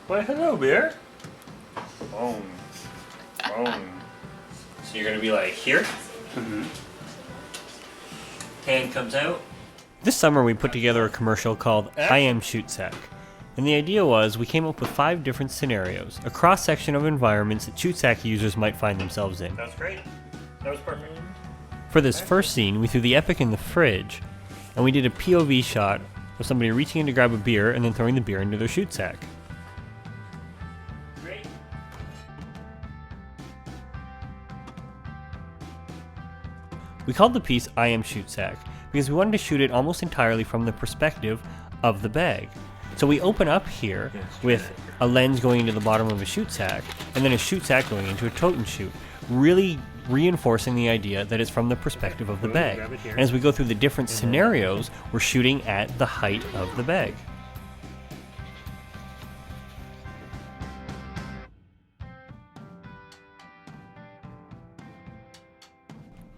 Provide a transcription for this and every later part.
Why, hello, bear. Boom. Boom. So you're gonna be like here? Mm-hmm. Hand comes out. This summer we put together a commercial called I Am Shootsac. And the idea was we came up with 5 different scenarios, a cross-section of environments that Shootsac users might find themselves in. That was great. That was perfect. For this first scene, we threw the epic in the fridge, and we did a POV shot of somebody reaching in to grab a beer and then throwing the beer into their Shootsac. Great. We called the piece I Am Shootsac because we wanted to shoot it almost entirely from the perspective of the bag. So we open up here with a lens going into the bottom of a Shootsac, and then a Shootsac going into a tote and shoot, really reinforcing the idea that it's from the perspective of the bag. And as we go through the different scenarios, we're shooting at the height of the bag.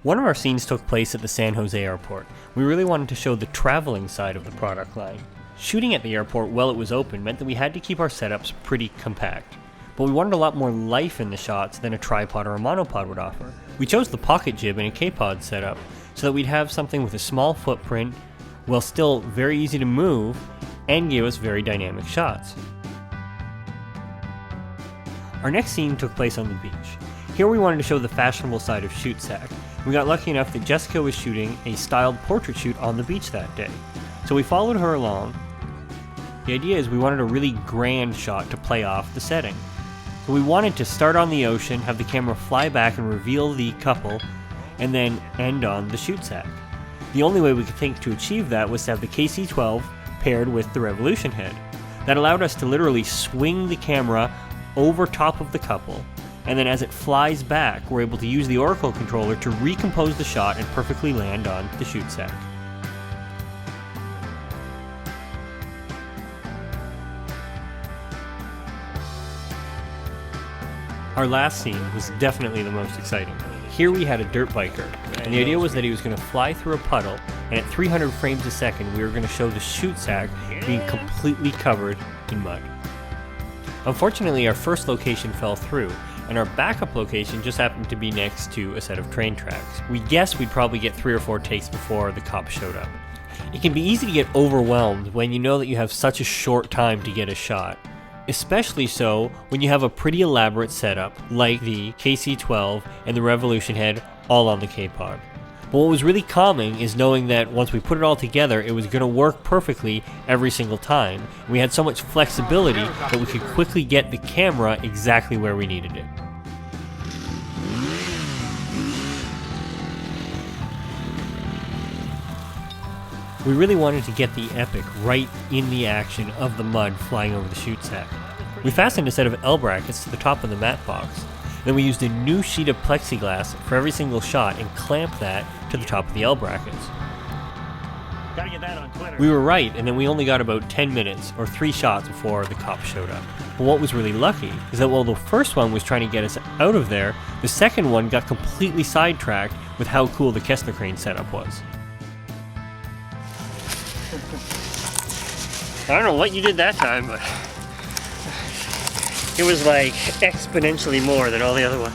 One of our scenes took place at the San Jose airport. We really wanted to show the traveling side of the product line. Shooting at the airport while it was open meant that we had to keep our setups pretty compact, but we wanted a lot more life in the shots than a tripod or a monopod would offer. We chose the pocket jib and a K-pod setup so that we'd have something with a small footprint while still very easy to move and gave us very dynamic shots. Our next scene took place on the beach. Here we wanted to show the fashionable side of Shootsac. We got lucky enough that Jessica was shooting a styled portrait shoot on the beach that day. So we followed her along. The idea is we wanted a really grand shot to play off the setting. So we wanted to start on the ocean, have the camera fly back and reveal the couple, and then end on the Shootsac. The only way we could think to achieve that was to have the KC-12 paired with the Revolution head. That allowed us to literally swing the camera over top of the couple, and then as it flies back, we're able to use the Oracle controller to recompose the shot and perfectly land on the Shootsac. Our last scene was definitely the most exciting. Here we had a dirt biker, and the idea was that he was going to fly through a puddle, and at 300 frames a second we were going to show the Shootsac being completely covered in mud. Unfortunately, our first location fell through, and our backup location just happened to be next to a set of train tracks. We guessed we'd probably get 3 or 4 takes before the cops showed up. It can be easy to get overwhelmed when you know that you have such a short time to get a shot. Especially so when you have a pretty elaborate setup like the KC-12 and the Revolution head all on the K-pod. But what was really calming is knowing that once we put it all together, it was going to work perfectly every single time. We had so much flexibility that we could quickly get the camera exactly where we needed it. We really wanted to get the epic right in the action of the mud flying over the Shootsac. We fastened a set of L brackets to the top of the matte box. Then we used a new sheet of plexiglass for every single shot and clamped that to the top of the L brackets. Gotta get that on Twitter. We were right, and then we only got about 10 minutes or 3 shots before the cops showed up. But what was really lucky is that while the first one was trying to get us out of there, the second one got completely sidetracked with how cool the Kessler crane setup was. I don't know what you did that time, but it was like exponentially more than all the other ones.